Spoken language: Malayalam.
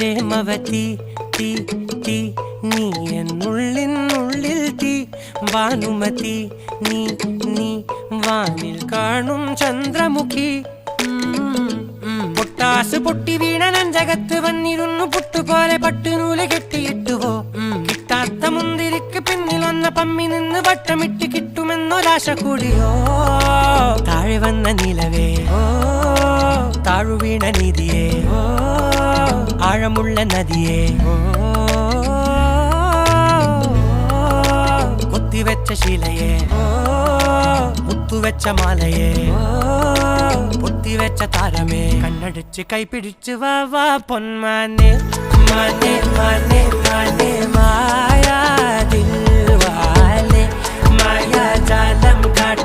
പ്രേമവതി തീ തീ നീ എന്നുള്ളിനുള്ളിൽ തീ ഭാനുമതി നീ നീ വാനിൽ കാണും ചന്ദ്രമുഖി പൊട്ടാസ് പൊട്ടി വീണ നെഞ്ചകത്ത് വന്നിരുന്നു പുട്ടുപോലെ പട്ടുനൂല് കെട്ടിയിട്ടുവോ കിട്ടാത്ത മുന്തിരിക്ക് പിന്നിൽ വന്ന പമ്മി നിന്ന് വട്ടമിട്ട് കിട്ടുമെന്നൊരാശ കൂടിയോ താഴെ വന്ന നിലവേ താഴു വീണ നിധിയേ ആഴമുള്ള നദിയേ കൊത്തിവെച്ച ശിലയേ മുത്തുവെച്ച മാലയേ പൊത്തിവെച്ച താരമേ കണ്ണടിച്ച് കൈപിടിച്ച് വാ വാ പൊന്മാനെ മാനെ മാനെ മാനെ മായാ ദിൽവാലെ മായാജാലം കാട്ടി